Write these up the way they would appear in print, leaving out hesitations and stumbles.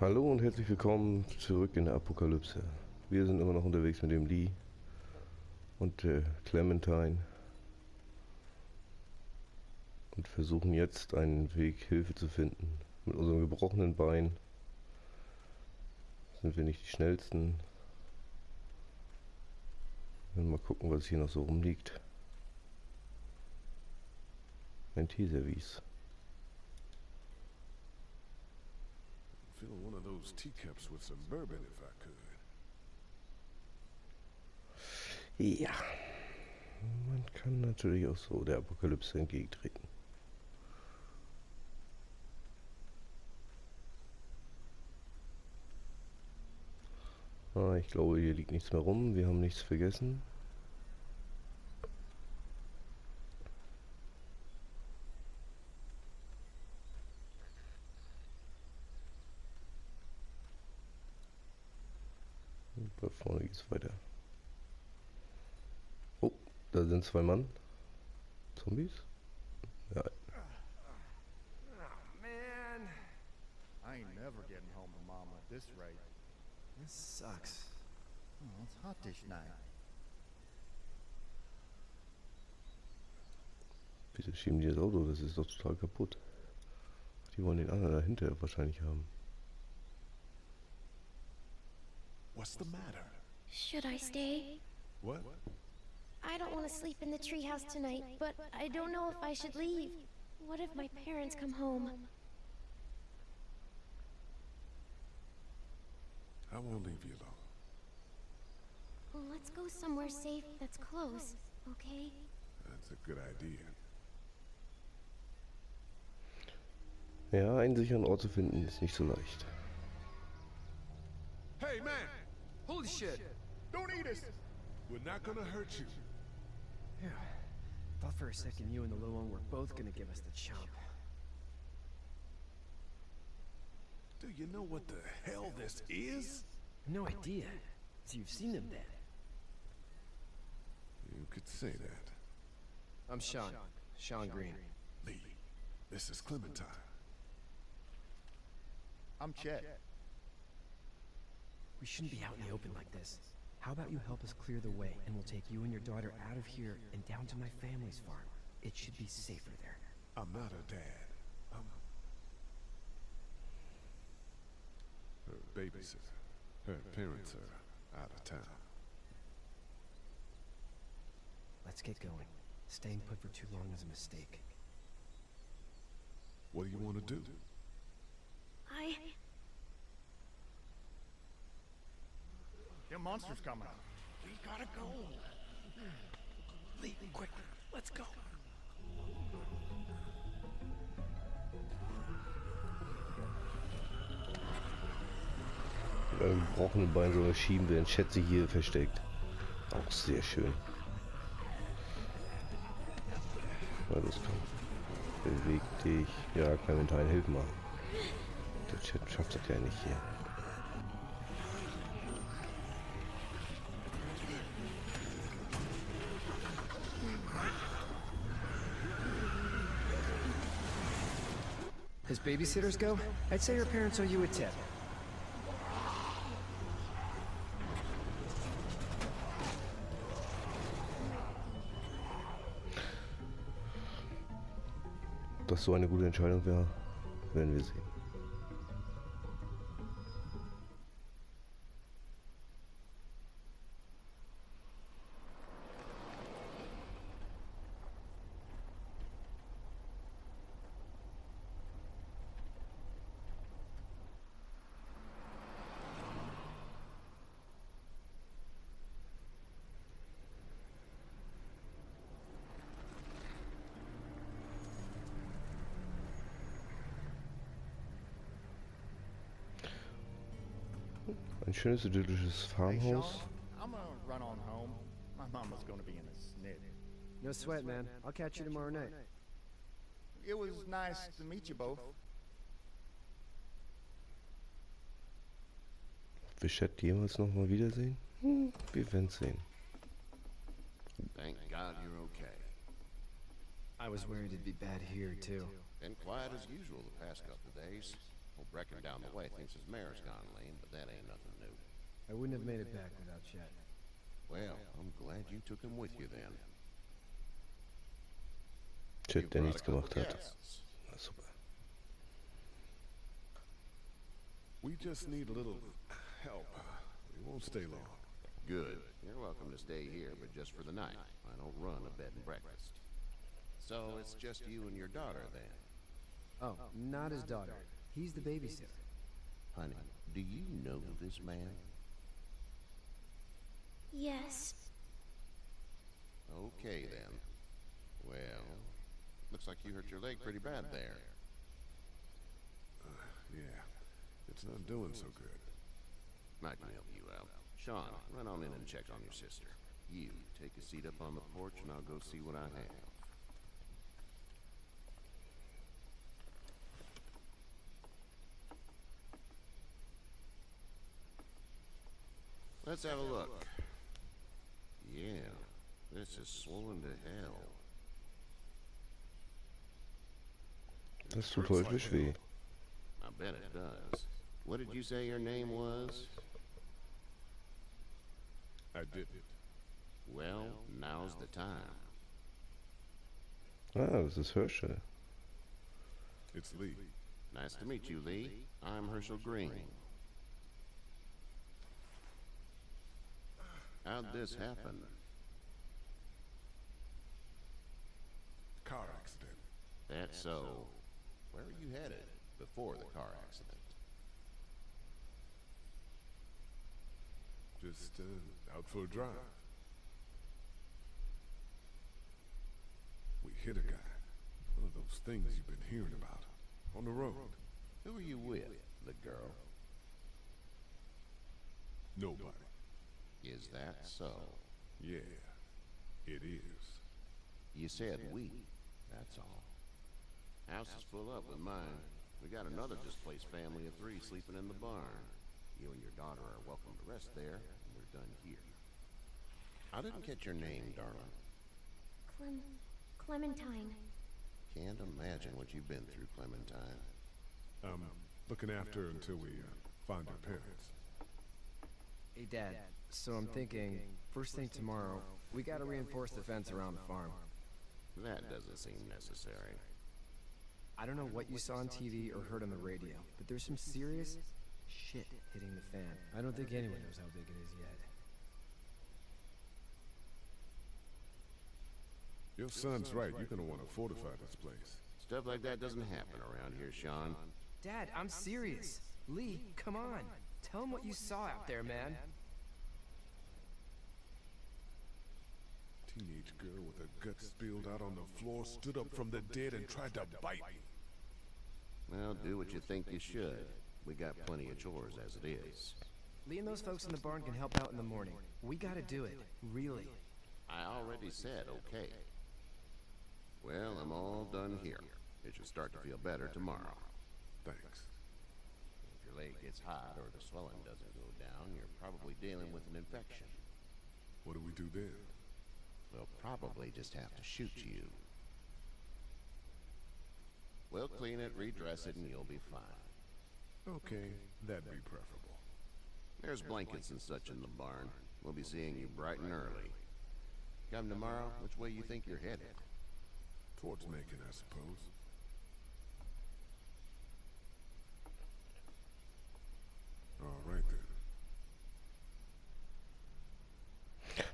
Hallo und herzlich willkommen zurück in der Apokalypse. Wir sind immer noch unterwegs mit dem Lee und der Clementine und versuchen jetzt einen Weg, Hilfe zu finden. Mit unserem gebrochenen Bein sind wir nicht die schnellsten. Wir werden mal gucken, was hier noch so rumliegt. Ein Teeservice. Fill one of those teacups with some bourbon if I could. Ja, man kann natürlich auch so der Apokalypse entgegentreten. Ich glaube, hier liegt nichts mehr rum. Wir haben nichts vergessen. Und da vorne geht's weiter. Oh, da sind zwei Mann. Zombies? Ja. Oh, man. I ain't never getting home to Mama at this rate. This sucks. Oh, it's hot this night. Wieso schieben die das Auto? Das ist doch total kaputt. Die wollen den anderen dahinter wahrscheinlich haben. What's the matter? Should I stay? What? I don't want to sleep in the treehouse tonight, but I don't know if I should leave. What if my parents come home? I won't leave you alone. Well, let's go somewhere safe that's close, okay? That's a good idea. Ja, einen sicheren Ort zu finden ist nicht so leicht. Hey, man! Holy shit. Don't eat us! We're not gonna hurt you. Yeah. Thought for a second you and the little one were both gonna give us the chomp. Do you know what the hell this is? No idea. So you've seen them then? You could say that. I'm Sean. Sean Green. Lee, this is Clementine. I'm Chet. We shouldn't be out in the open like this. How about you help us clear the way, and we'll take you and your daughter out of here and down to my family's farm. It should be safer there. I'm not her dad. I'm her babysitter. Her parents are out of town. Let's get going. Staying put for too long is a mistake. What do you want to do? Them monsters coming. We gotta go. Lee, quick, let's go. Mit einem gebrochenen Bein sogar schieben, während Schätze hier versteckt. Auch sehr schön. Na, das kann. Beweg dich. Ja, Clementine, hilf mal. Der Chat schafft das ja nicht hier. As babysitters go, I'd say her parents owe you a tip. Ob das so eine gute Entscheidung wäre, werden wir sehen. Ein schönes idyllisches Hey, Farmhaus. Sean, I'm gonna run on home. My mama's gonna be in a snit. No sweat, man. I'll catch you tomorrow night. It was nice to meet you both. Ob wir Chat jemals nochmal wiedersehen? Wir werden sehen. Thank God you're okay. I was worried it'd be bad here, too. Been quiet as usual the past couple of days. Well, Brecken down the way thinks his mare's gone lame, but that ain't nothing new. I wouldn't have made it back without Chet. Well, I'm glad you took him with you then. Chet, der brought nichts a couple gemacht hat. guests. Na super. We just need a little help. We won't stay long. Good. You're welcome to stay here, but just for the night. I don't run a bed and breakfast. So it's just you and your daughter then? Oh, not his daughter. He's the babysitter. Honey, do you know this man? Yes. Okay then. Well, looks like you hurt your leg pretty bad there. Yeah, it's not doing so good. I can help you out. Sean, run on in and check on your sister. You, take a seat up on the porch and I'll go see what I have. Let's have a look. Yeah, this is swollen to hell. Das tut häufig weh. I bet it does. What did you say your name was? I didn't. Well, now's the time. Ah, das ist Herschel. It's Lee. Nice to meet you, Lee. I'm Herschel Green. How'd this happen? Car accident. That's so. Where were you headed before the car accident? Just out for a drive. We hit a guy. One of those things you've been hearing about. On the road. Who were you with? The girl? Nobody. Is that so? Yeah, it is. You said we. That's all. House is full up with mine. We got another displaced family of 3 sleeping in the barn. You and your daughter are welcome to rest there, and we're done here. I didn't catch your name, darling. Clementine. Can't imagine what you've been through, Clementine. Looking after her until we find her parents. Hey, Dad. So I'm thinking, first thing tomorrow, we gotta reinforce the fence around the farm. That doesn't seem necessary. I don't know what you saw on TV or heard on the radio, but there's some serious shit hitting the fan. I don't think anyone knows how big it is yet. Your son's right. You're gonna want to fortify this place. Stuff like that doesn't happen around here, Sean. Dad, I'm serious. Lee, come on. Tell him what you saw out there, man. Teenage girl with her guts spilled out on the floor stood up from the dead and tried to bite me. Well, do what you think you should. We got plenty of chores as it is. Lee and those folks in the barn can help out in the morning. We gotta do it. Really. I already said okay. Well, I'm all done here. It should start to feel better tomorrow. Thanks. If your leg gets hot or the swelling doesn't go down, you're probably dealing with an infection. What do we do then? We'll probably just have to shoot you. We'll clean it, redress it, and you'll be fine. Okay, that'd be preferable. There's blankets and such in the barn. We'll be seeing you bright and early. Come tomorrow, which way you think you're headed? Towards Macon, I suppose. All right then.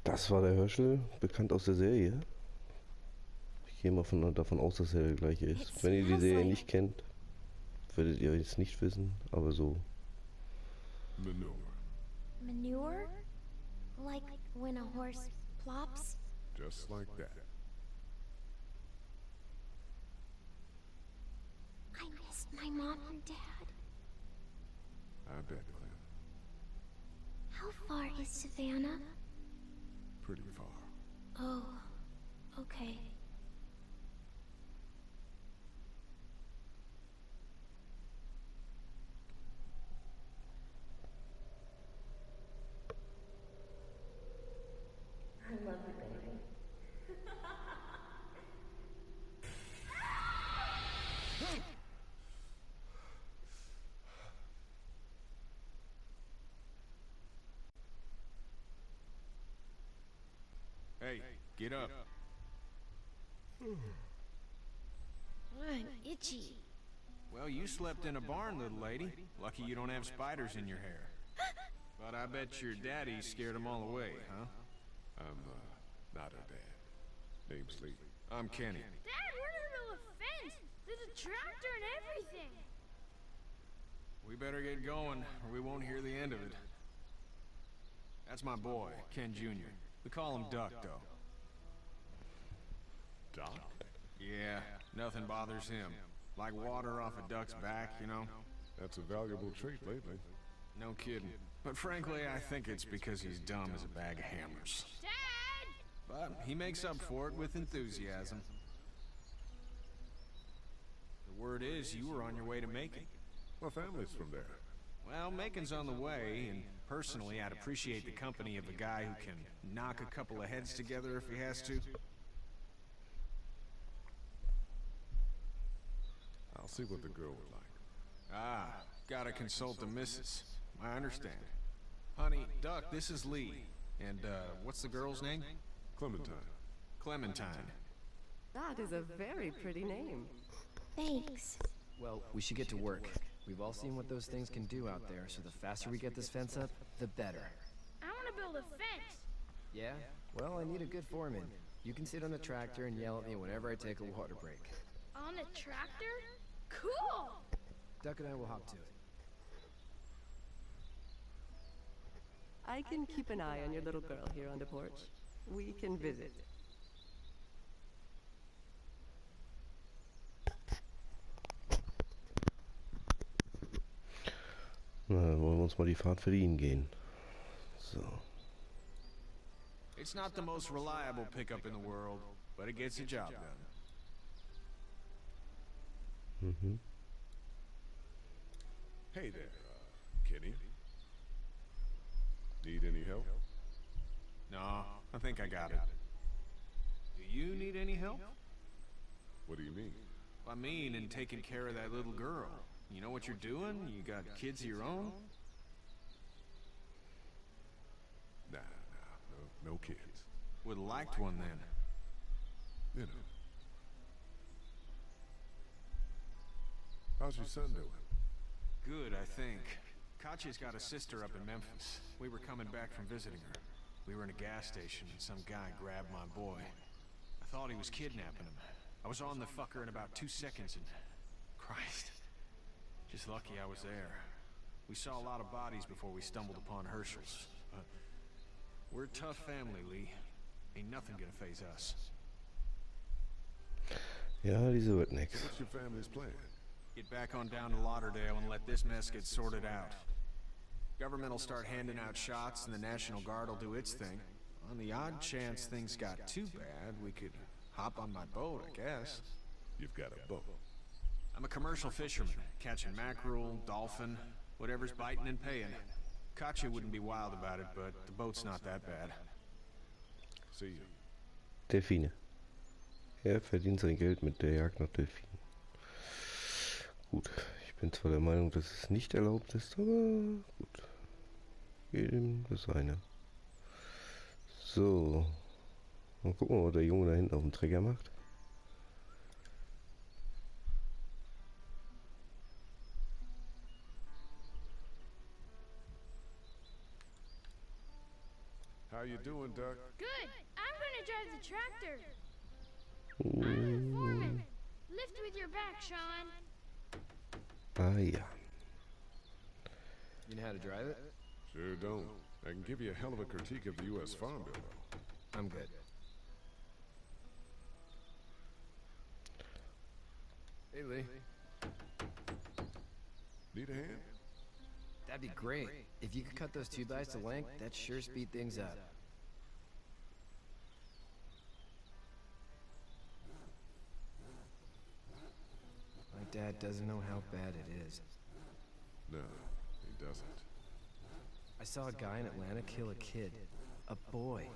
Das war der Herschel, bekannt aus der Serie. Ich gehe mal davon aus, dass er der gleiche ist. Wenn ihr die Serie nicht kennt, werdet ihr jetzt nicht wissen, aber so. Manure. Manure? Like when a horse plops? Just like that. I missed my mom and dad. I bet, Clem. How far is Savannah? Pretty far. Oh, okay. I love you, baby. Get up. I'm itchy. Well, you slept in a barn, little lady. Lucky you don't have spiders in your hair. But I bet your daddy scared them all away, huh? I'm, not her dad. Name's Lee. I'm Kenny. Dad, we're in the middle of a fence. There's a tractor and everything. We better get going, or we won't hear the end of it. That's my boy, Ken Jr. We call him Duck, though. Doc? Yeah, nothing bothers him. Like water off a duck's back, you know? That's a valuable trait lately. No kidding. But frankly, I think it's because he's dumb as a bag of hammers. Dad! But he makes up for it with enthusiasm. The word is you were on your way to Macon. My family's from there. Well, Macon's on the way, and personally, I'd appreciate the company of a guy who can knock a couple of heads together if he has to. I'll see what the girl would like. Ah, gotta consult the missus. I understand. Honey, Duck, this is Lee. And, what's the girl's name? Clementine. Clementine. That is a very pretty name. Thanks. Well, we should get to work. We've all seen what those things can do out there, so the faster we get this fence up, the better. I want to build a fence. Yeah? Well, I need a good foreman. You can sit on the tractor and yell at me whenever I take a water break. On the tractor? Cool! Duck and I will hop to it. I can keep an eye on your little girl here on the porch. We can visit. Na, dann wollen wir uns mal die Fahrt verdienen gehen. So. It's not the most reliable pickup in the world, but it gets the job done. Mhm. Hey there, Kenny. Need any help? No, I think I got it. Do you need any help? What do you mean? I mean, in taking care of that little girl. You know what you're doing? You got kids of your own? Nah, no kids. Would have liked one then. You know. How's your son doing? Good, I think. Katya's got a sister up in Memphis. We were coming back from visiting her. We were in a gas station and some guy grabbed my boy. I thought he was kidnapping him. I was on the fucker in about 2 seconds and... Christ. Just lucky I was there. We saw a lot of bodies before we stumbled upon Herschel's. But we're a tough family, Lee. Ain't nothing gonna faze us. Ja, diese wird nix. What's your family's plan? Get back on down to Lauderdale and let this mess get sorted out. Government will start handing out shots and the National Guard will do its thing. On the odd chance things got too bad, we could hop on my boat, I guess. You've got a boat. I'm a commercial fisherman, catching mackerel, dolphin, whatever's biting and paying. Katya wouldn't be wild about it, but the boat's not that bad. See you. Delfine. Er verdient sein Geld mit der Jagd nach Delfinen. Gut, ich bin zwar der Meinung, dass es nicht erlaubt ist, aber gut. Jedem das seine. So. Mal gucken, was der Junge da hinten auf dem Trecker macht. How you doing, Duck? Good. I'm gonna drive the tractor. I'm the foreman. Lift with your back, Sean. Ah ja. You know how to drive it? Sure don't. I can give you a hell of a critique of the U.S. Farm Bill, though. I'm good. Hey, Lee. Need a hand? That'd be great. If you could cut those 2x to length, that'd sure speed things up. My dad doesn't know how bad it is. No, he doesn't. I saw a guy in Atlanta kill a kid. A boy.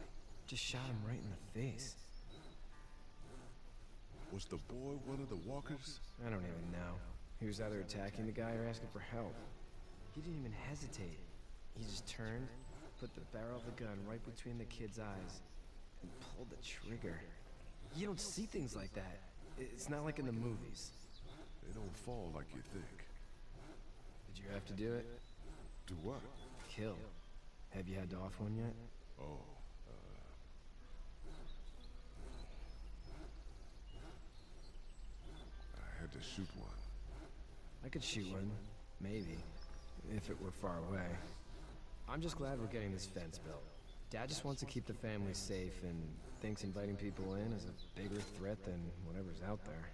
Just shot him right in the face. Was the boy one of the walkers? I don't even know. He was either attacking the guy or asking for help. He didn't even hesitate. He just turned, put the barrel of the gun right between the kid's eyes, and pulled the trigger. You don't see things like that. It's not like in the movies. They don't fall like you think. Did you have to do it? Do what? Kill. Have you had to off one yet? Oh, I had to shoot one. I could shoot one, maybe, if it were far away. I'm just glad we're getting this fence built. Dad just wants to keep the family safe and thinks inviting people in is a bigger threat than whatever's out there.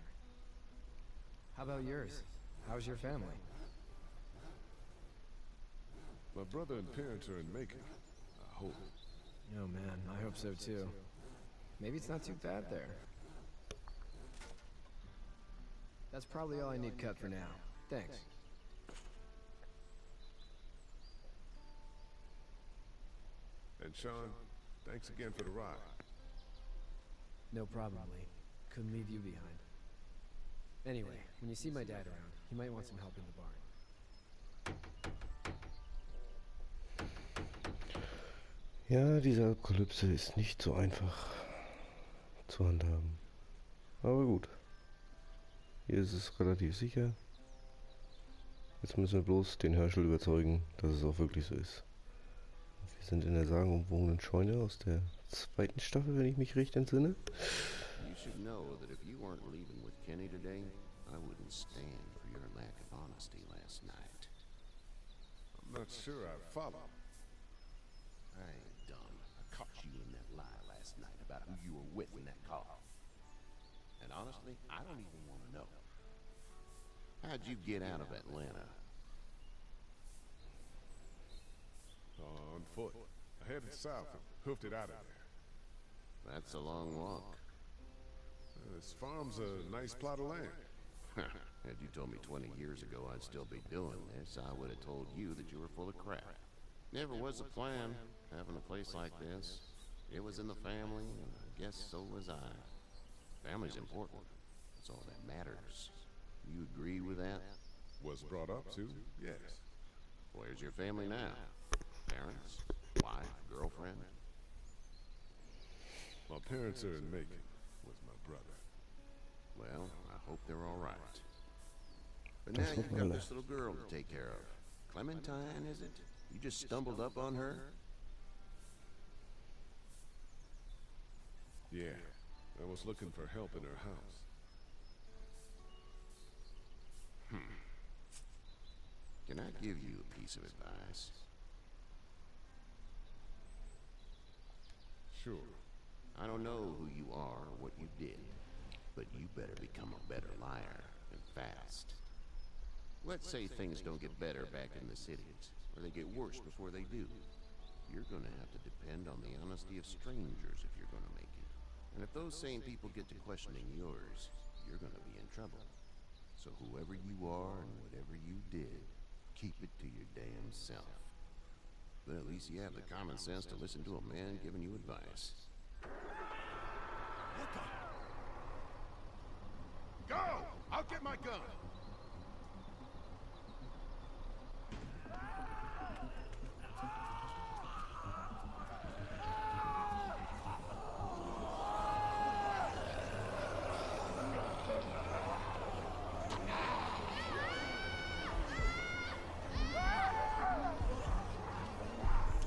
How about yours? How's your family? My brother and parents are in Macon. I hope. Oh man, I hope so too. Maybe it's not too bad there. That's probably all I need cut for now. Thanks. And Sean, thanks again for the ride. No problem, Lee. Couldn't leave you behind. Anyway, when you see my dad around, he might want some help in the barn. Ja, diese Apokalypse ist nicht so einfach zu handhaben. Aber gut. Hier ist es relativ sicher. Jetzt müssen wir bloß den Herschel überzeugen, dass es auch wirklich so ist. Wir sind in der sagenumwogenen Scheune aus der 2. Staffel, wenn ich mich recht entsinne. You should know that if you weren't leaving with Kenny today, I wouldn't stand for your lack of honesty last night. I'm not sure I'd follow. I ain't dumb. I caught you in that lie last night about who you were with in that car. And honestly, I don't even want to know. How'd you get out of Atlanta? On foot. I headed south and hoofed it out of there. That's a long walk. This farm's a nice plot of land. Had you told me 20 years ago I'd still be doing this, I would have told you that you were full of crap. Never was a plan, having a place like this. It was in the family, and I guess so was I. Family's important. That's all that matters. You agree with that? Was brought up to, yes. Where's your family now? Parents? Wife? Girlfriend? My parents are in Macon with my brother. Well, I hope they're all right. But now you've got this little girl to take care of. Clementine, is it? You just stumbled up on her? Yeah, I was looking for help in her house. Can I give you a piece of advice? Sure. I don't know who you are or what you did, but you better become a better liar, and fast. Let's say things don't get better back in the cities, or they get worse before they do. You're gonna have to depend on the honesty of strangers if you're gonna make it. And if those same people get to questioning yours, you're gonna be in trouble. So whoever you are and whatever you did, keep it to your damn self. But at least you have the common sense to listen to a man giving you advice. Go! I'll get my gun!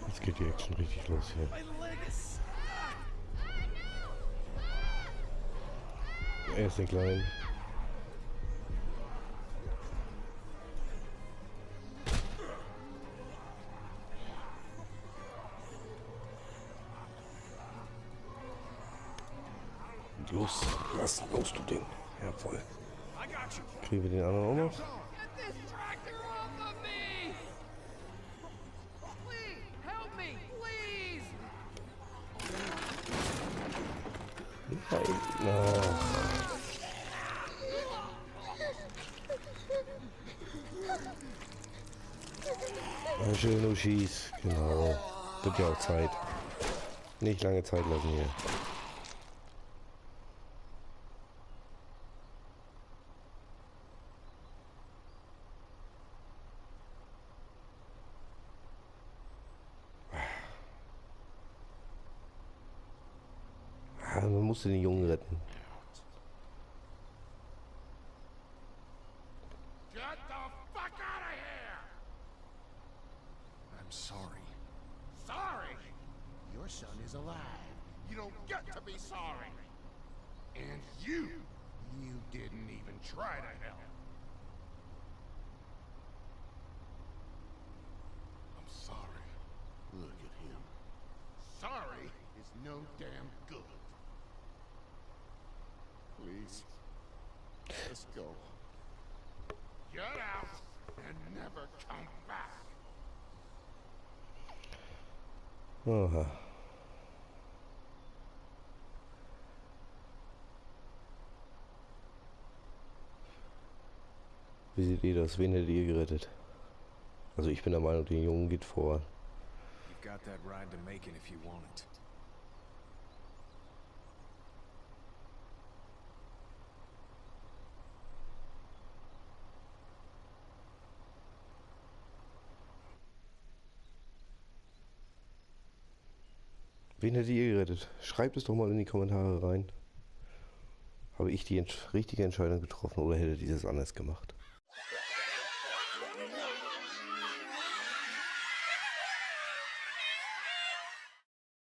Jetzt geht die Action richtig los hier. Er ist den Kleinen. Los, lass los, du Ding. Jawohl. Kriegen wir den anderen auch noch? Get this tractor off of me! Please, help me, please! Schön, du schieß. Genau. Wird ja auch Zeit. Nicht lange Zeit lassen hier. musste den Jungen retten. Get the fuck out of here! I'm sorry. Sorry? Your son is alive. You don't get to be sorry. And you didn't even try to help. I'm sorry. Look at him. Sorry is no damn good. Please, let's go. Get out and never come back. Aha. Wie seht ihr das? Wen hättet ihr gerettet? Also ich bin der Meinung, der Jungen geht vor. You've got that ride to make it if you want it. Wen hättet ihr gerettet? Schreibt es doch mal in die Kommentare rein. Habe ich die richtige Entscheidung getroffen oder hättet ihr es anders gemacht?